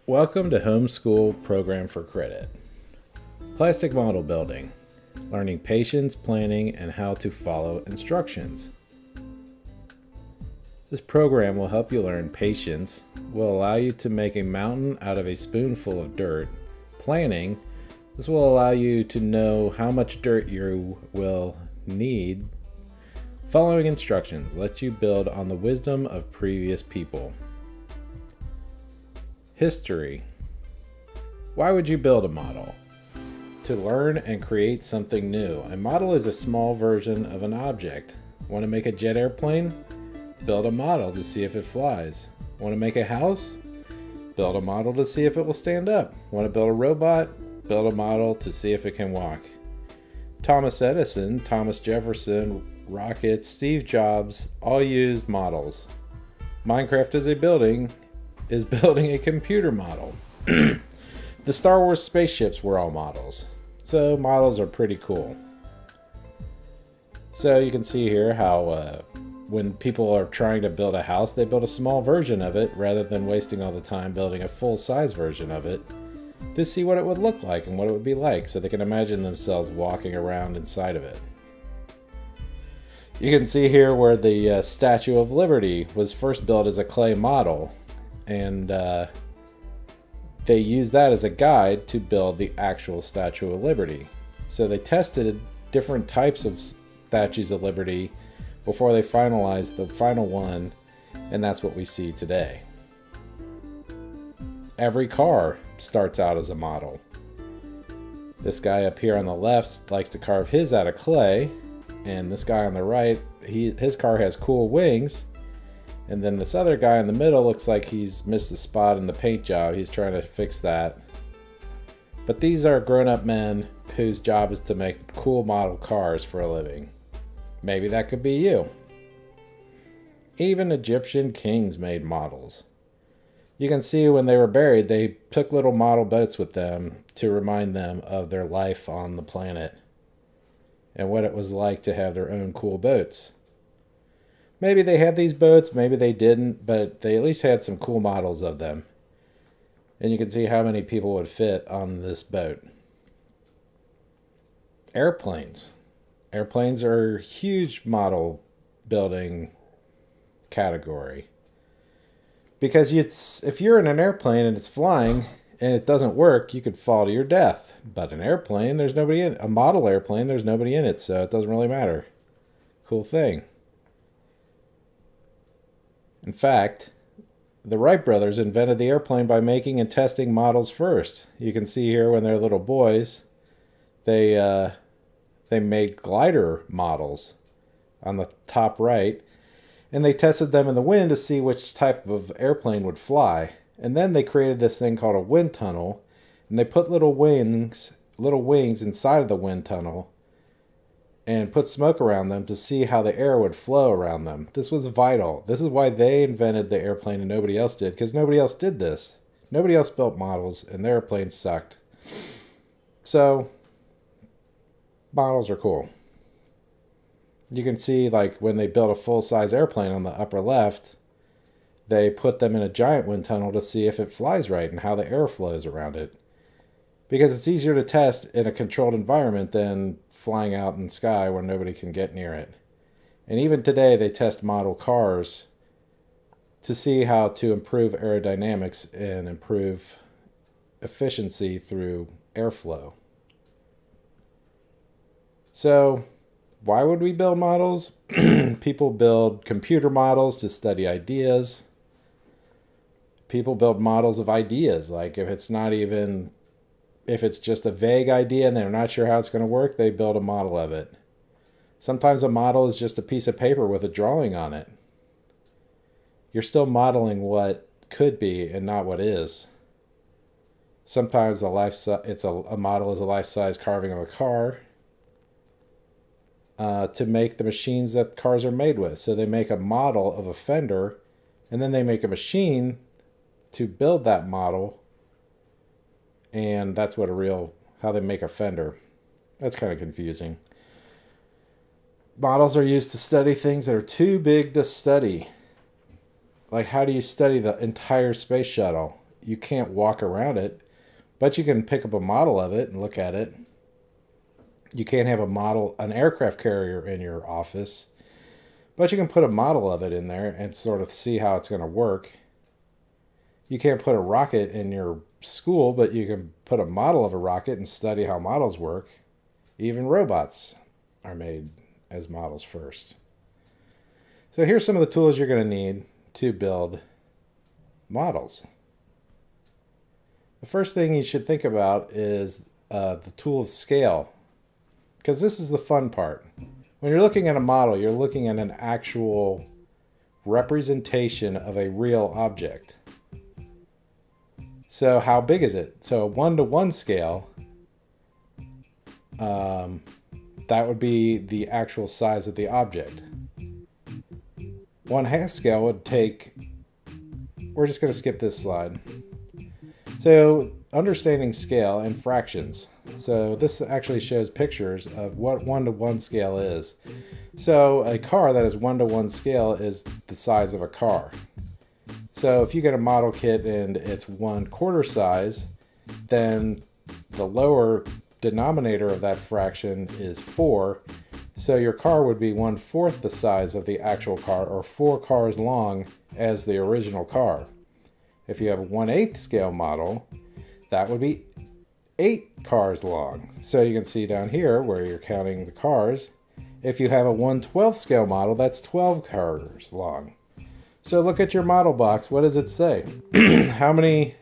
Welcome to Homeschool Program for Credit. Plastic model building, learning patience, planning, and how to follow instructions. This program will help you learn patience, will allow you to make a mountain out of a spoonful of dirt. Planning, this will allow you to know how much dirt you will need. Following instructions lets you build on the wisdom of previous people. History. Why would you build a model? To learn and create something new. A model is a small version of an object. Want to make a jet airplane? Build a model to see if it flies. Want to make a house? Build a model to see if it will stand up. Want to build a robot? Build a model to see if it can walk. Thomas Edison, Thomas Jefferson, rockets, Steve Jobs all used models. Minecraft is building a computer model. The Star Wars spaceships were all models. So models are pretty cool. So you can see here how when people are trying to build a house, they build a small version of it rather than wasting all the time building a full-size version of it to see what it would look like and what it would be like so they can imagine themselves walking around inside of it. You can see here where the Statue of Liberty was first built as a clay model, and they used that as a guide to build the actual Statue of Liberty. So they tested different types of Statues of Liberty before they finalized the final one, and that's what we see today. Every car starts out as a model. This guy up here on the left likes to carve his out of clay, and this guy on the right, his car has cool wings. And then this other guy in the middle looks like he's missed a spot in the paint job. He's trying to fix that. But these are grown-up men whose job is to make cool model cars for a living. Maybe that could be you. Even Egyptian kings made models. You can see when they were buried, they took little model boats with them to remind them of their life on the planet and what it was like to have their own cool boats. Maybe they had these boats, maybe they didn't, but they at least had some cool models of them. And you can see how many people would fit on this boat. Airplanes. Airplanes are a huge model building category. Because if you're in an airplane and it's flying and it doesn't work, you could fall to your death. But an airplane, there's nobody in it. A model airplane, there's nobody in it, so it doesn't really matter. Cool thing. In fact, the Wright brothers invented the airplane by making and testing models first. You can see here when they're little boys, they made glider models on the top right, and they tested them in the wind to see which type of airplane would fly. And then they created this thing called a wind tunnel, and they put little wings inside of the wind tunnel and put smoke around them to see how the air would flow around them. This was vital. This is why they invented the airplane and nobody else did, because nobody else did this. Nobody else built models, and their airplanes sucked. So, models are cool. You can see, like, when they built a full-size airplane on the upper left, they put them in a giant wind tunnel to see if it flies right and how the air flows around it. Because it's easier to test in a controlled environment than flying out in the sky where nobody can get near it. And even today they test model cars to see how to improve aerodynamics and improve efficiency through airflow. So, why would we build models? People build computer models to study ideas. People build models of ideas, like if it's just a vague idea and they're not sure how it's going to work, they build a model of it. Sometimes a model is just a piece of paper with a drawing on it. You're still modeling what could be and not what is. Sometimes a model is a life-size carving of a car to make the machines that cars are made with. So they make a model of a fender, and then they make a machine to build that model. And that's how they make a fender. That's kind of confusing. Models are used to study things that are too big to study. Like, how do you study the entire space shuttle? you can't walk around it, but you can pick up a model of it and look at it. You can't have an aircraft carrier in your office, but you can put a model of it in there and sort of see how it's going to work. You can't put a rocket in your school, but you can put a model of a rocket and study how models work. Even robots are made as models first. So here's some of the tools you're going to need to build models. The first thing you should think about is the tool of scale, because this is the fun part. When you're looking at a model, you're looking at an actual representation of a real object. So how big is it? So 1:1 scale, that would be the actual size of the object. 1/2 scale would take, we're just going to skip this slide. So understanding scale and fractions. So this actually shows pictures of what 1:1 scale is. So a car that is 1:1 scale is the size of a car. So if you get a model kit and it's 1/4 size, then the lower denominator of that fraction is 4. So your car would be 1/4 the size of the actual car, or 4 cars long as the original car. If you have a 1/8 scale model, that would be 8 cars long. So you can see down here where you're counting the cars. If you have a 1/12 scale model, that's 12 cars long. So look at your model box. What does it say? How many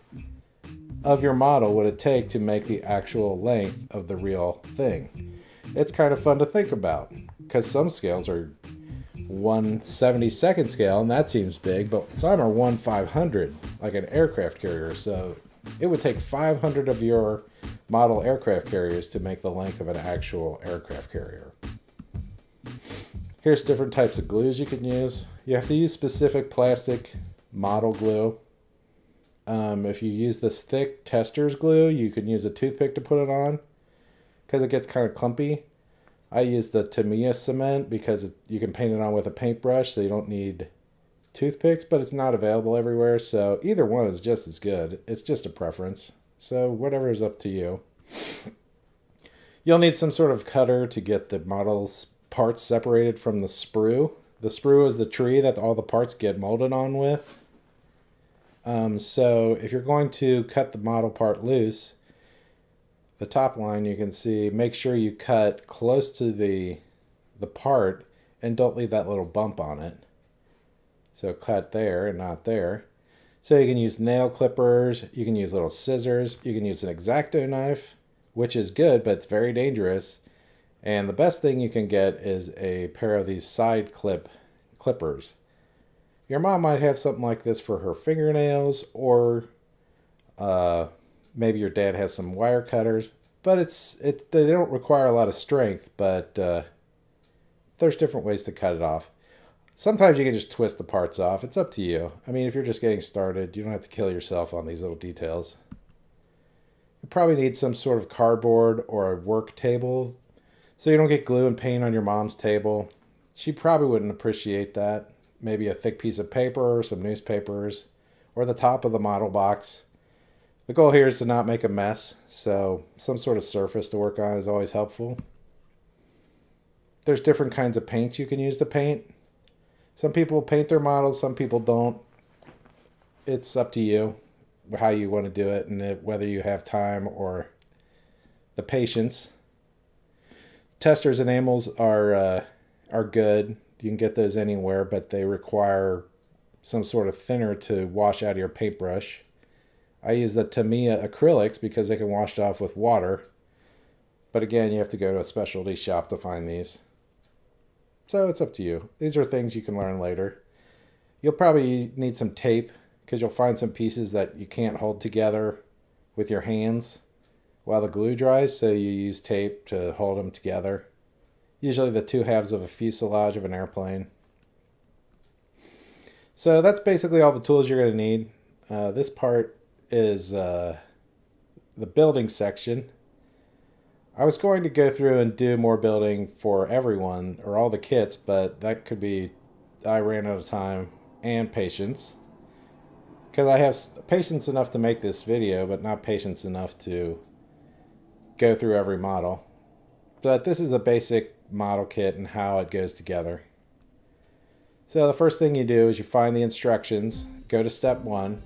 of your model would it take to make the actual length of the real thing? It's kind of fun to think about, because some scales are 1/72 scale, and that seems big, but some are 1/500, like an aircraft carrier. So it would take 500 of your model aircraft carriers to make the length of an actual aircraft carrier. Here's different types of glues you can use. You have to use specific plastic model glue. If you use this thick tester's glue, you can use a toothpick to put it on, because it gets kind of clumpy. I use the Tamiya cement because you can paint it on with a paintbrush, so you don't need toothpicks, but it's not available everywhere, so either one is just as good. It's just a preference, so whatever is up to you. You'll need some sort of cutter to get the model's parts separated from the sprue. The sprue is the tree that all the parts get molded on with. So if you're going to cut the model part loose, the top line you can see, make sure you cut close to the part and don't leave that little bump on it. So cut there and not there. So you can use nail clippers, you can use little scissors, you can use an X-Acto knife, which is good, but it's very dangerous. And the best thing you can get is a pair of these side clippers. Your mom might have something like this for her fingernails, or maybe your dad has some wire cutters, but they don't require a lot of strength, but there's different ways to cut it off. Sometimes you can just twist the parts off. It's up to you. I mean, if you're just getting started, you don't have to kill yourself on these little details. You probably need some sort of cardboard or a work table so you don't get glue and paint on your mom's table. She probably wouldn't appreciate that. Maybe a thick piece of paper or some newspapers, or the top of the model box. The goal here is to not make a mess, so some sort of surface to work on is always helpful. There's different kinds of paints you can use to paint. Some people paint their models, some people don't. It's up to you how you want to do it, and whether you have time or the patience. Testers enamels are good. You can get those anywhere, but they require some sort of thinner to wash out of your paintbrush. I use the Tamiya acrylics because they can wash it off with water. But again, you have to go to a specialty shop to find these. So it's up to you. These are things you can learn later. You'll probably need some tape because you'll find some pieces that you can't hold together with your hands while the glue dries, so you use tape to hold them together. Usually the two halves of a fuselage of an airplane. So that's basically all the tools you're going to need. This part is the building section. I was going to go through and do more building for everyone, or all the kits, but that could be, I ran out of time and patience. because I have patience enough to make this video, but not patience enough to go through every model. But this is a basic model kit and how it goes together. So the first thing you do is you find the instructions, go to step 1.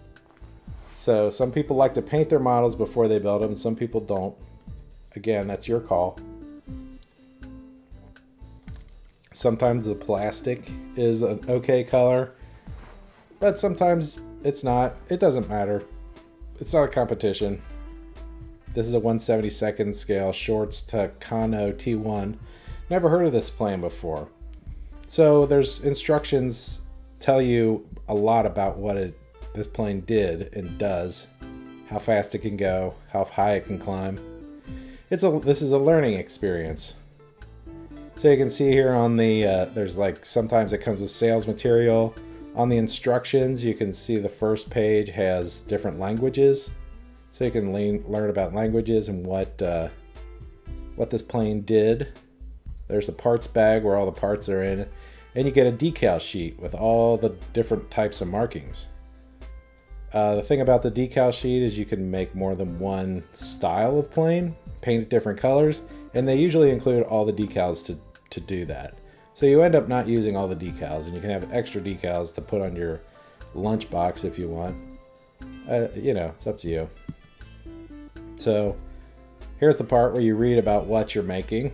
So some people like to paint their models before they build them, some people don't. Again, that's your call. Sometimes the plastic is an okay color, but sometimes it's not. It doesn't matter. It's not a competition. This is a 1/72 scale Shorts Takano T1. Never heard of this plane before. So there's instructions tell you a lot about what this plane did and does, how fast it can go, how high it can climb. This is a learning experience. So you can see here on the there's like sometimes it comes with sales material. On the instructions, you can see the first page has different languages, so you can learn about languages and what this plane did. There's a parts bag where all the parts are in, and you get a decal sheet with all the different types of markings. The thing about the decal sheet is you can make more than one style of plane, paint it different colors, and they usually include all the decals to do that. So you end up not using all the decals, and you can have extra decals to put on your lunchbox if you want. You know, it's up to you. So here's the part where you read about what you're making.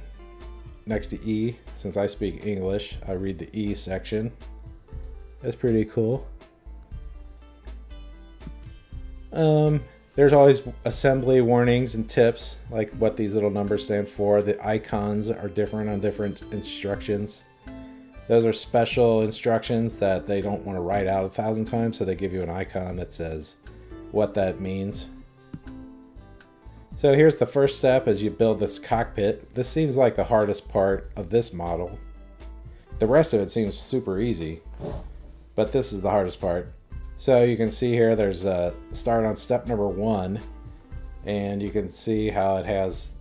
Next to E, since I speak English, I read the E section. That's pretty cool. There's always assembly warnings and tips, like what these little numbers stand for. The icons are different on different instructions. Those are special instructions that they don't want to write out 1,000 times, so they give you an icon that says what that means. So here's the first step as you build this cockpit. This seems like the hardest part of this model. The rest of it seems super easy, but this is the hardest part. So you can see here there's a start on step number 1, and you can see how it has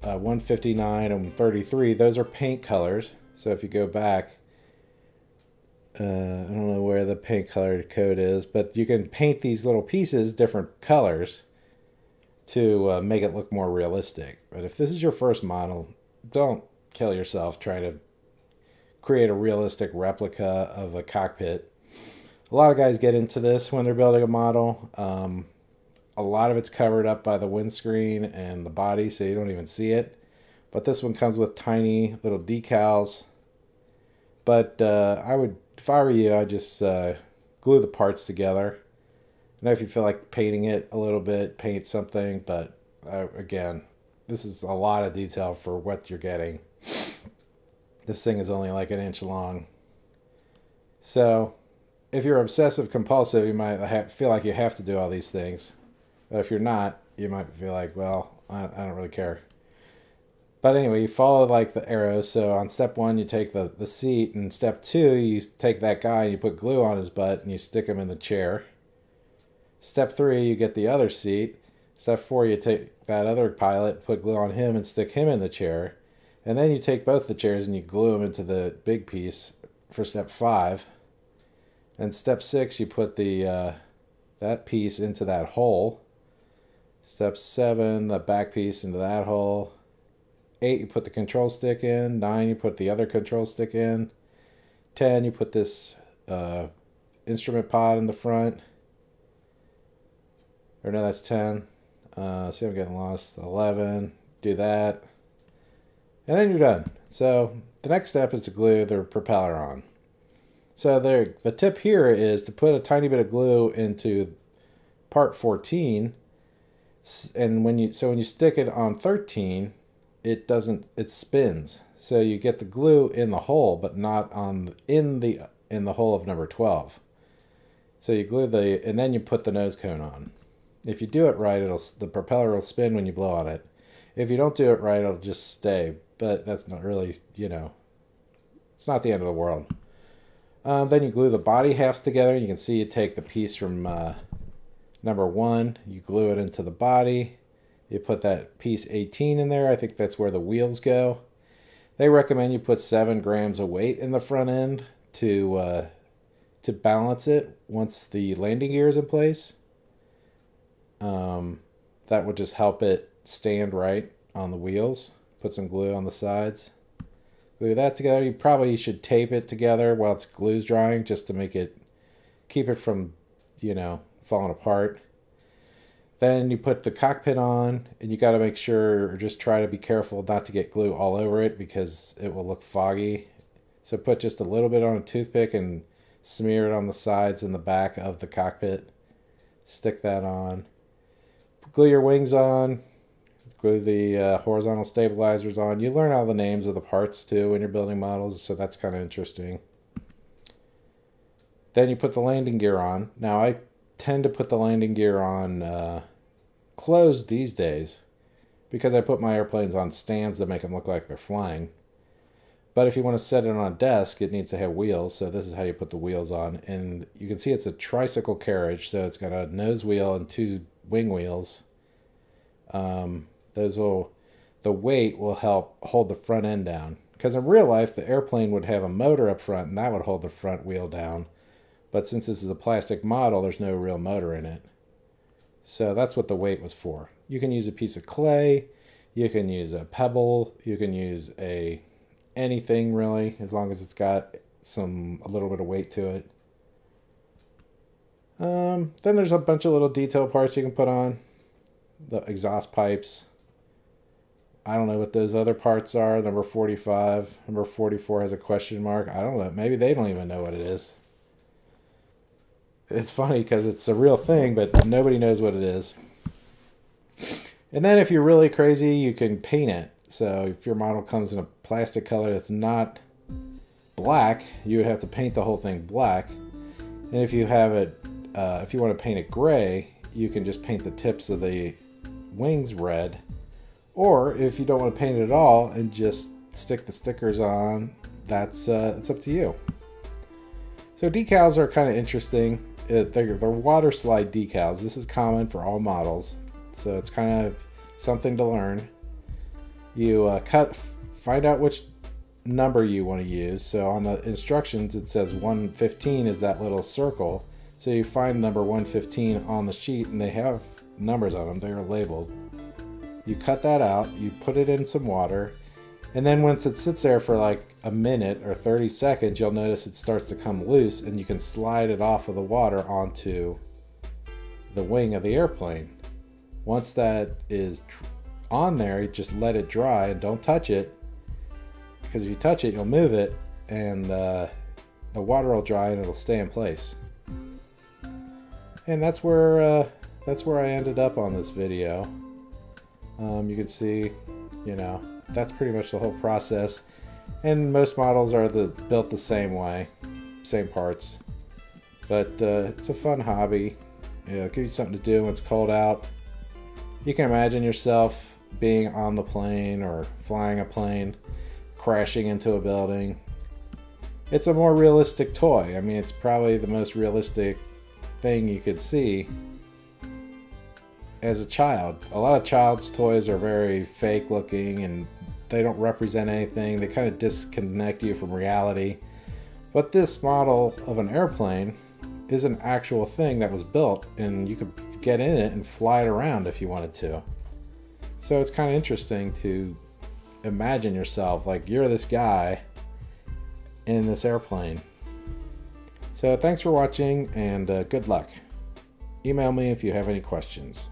159 and 33. Those are paint colors. So if you go back, I don't know where the paint color code is, but you can paint these little pieces different colors to make it look more realistic. But if this is your first model, don't kill yourself trying to create a realistic replica of a cockpit. A lot of guys get into this when they're building a model. A lot of it's covered up by the windscreen and the body, so you don't even see it. But this one comes with tiny little decals. But if I were you, I'd just glue the parts together. And if you feel like painting it a little bit, paint something. But again, this is a lot of detail for what you're getting. This thing is only like 1 inch long. So if you're obsessive compulsive, you might feel like you have to do all these things. But if you're not, you might feel like, well, I don't really care. But anyway, you follow like the arrows. So on step 1, you take the seat, and step 2, you take that guy and you put glue on his butt and you stick him in the chair. Step 3, you get the other seat. Step 4, you take that other pilot, put glue on him and stick him in the chair. And then you take both the chairs and you glue them into the big piece for step 5. And step 6, you put that piece into that hole. Step 7, the back piece into that hole. 8, you put the control stick in. 9, you put the other control stick in. 10, you put this instrument pod in the front. Or no, that's 10. See, I'm getting lost. 11, do that. And then you're done. So the next step is to glue the propeller on. So the tip here is to put a tiny bit of glue into part 14, and when you stick it on 13, it spins. So you get the glue in the hole, but not in the hole of number 12. So you glue and then you put the nose cone on. If you do it right, the propeller will spin when you blow on it. If you don't do it right, it'll just stay. But that's not really, it's not the end of the world. Then you glue the body halves together. You can see you take the piece from number 1, you glue it into the body. You put that piece 18 in there. I think that's where the wheels go. They recommend you put 7 grams of weight in the front end to to balance it once the landing gear is in place. That would just help it stand right on the wheels. Put some glue on the sides. Glue that together. You probably should tape it together while it's glue's drying just to keep it from, falling apart. Then you put the cockpit on, and you got to make sure, or just try to be careful not to get glue all over it because it will look foggy. So put just a little bit on a toothpick and smear it on the sides and the back of the cockpit. Stick that on. Glue your wings on. Glue the horizontal stabilizers on. You learn all the names of the parts too when you're building models, so that's kind of interesting. Then you put the landing gear on. Now I tend to put the landing gear on closed these days because I put my airplanes on stands that make them look like they're flying. But if you want to set it on a desk, it needs to have wheels, so this is how you put the wheels on. And you can see it's a tricycle carriage, so it's got a nose wheel and 2 wing wheels. The weight will help hold the front end down. Because in real life, the airplane would have a motor up front, and that would hold the front wheel down. But since this is a plastic model, there's no real motor in it. So that's what the weight was for. You can use a piece of clay, you can use a pebble, you can use anything really, as long as it's got a little bit of weight to it. Then there's a bunch of little detail parts you can put on. The exhaust pipes. I don't know what those other parts are. Number 45. Number 44 has a question mark. I don't know. Maybe they don't even know what it is. It's funny because it's a real thing, but nobody knows what it is. And then if you're really crazy, you can paint it. So if your model comes in a plastic color that's not black, you would have to paint the whole thing black. And if you have it, if you want to paint it gray, you can just paint the tips of the wings red. Or if you don't want to paint it at all and just stick the stickers on, it's up to you. So decals are kind of interesting. They're water slide decals. This is common for all models, so it's kind of something to learn. You find out which number you want to use. So on the instructions it says 115 is that little circle. So you find number 115 on the sheet, and they have numbers on them. They are labeled. You cut that out, you put it in some water, and then once it sits there for like a minute or 30 seconds, you'll notice it starts to come loose, and you can slide it off of the water onto the wing of the airplane. Once that is on there, you just let it dry and don't touch it, because if you touch it, you'll move it, and the water will dry and it'll stay in place. And that's where I ended up on this video. You can see, that's pretty much the whole process. And most models are built the same way, same parts. But it's a fun hobby. It gives you something to do when it's cold out. You can imagine yourself being on the plane or flying a plane, crashing into a building. It's a more realistic toy. I mean, it's probably the most realistic thing you could see as a child. A lot of child's toys are very fake looking and they don't represent anything. They kind of disconnect you from reality. But this model of an airplane is an actual thing that was built, and you could get in it and fly it around if you wanted to. So it's kind of interesting to imagine yourself like you're this guy in this airplane. So thanks for watching, and good luck. Email me if you have any questions.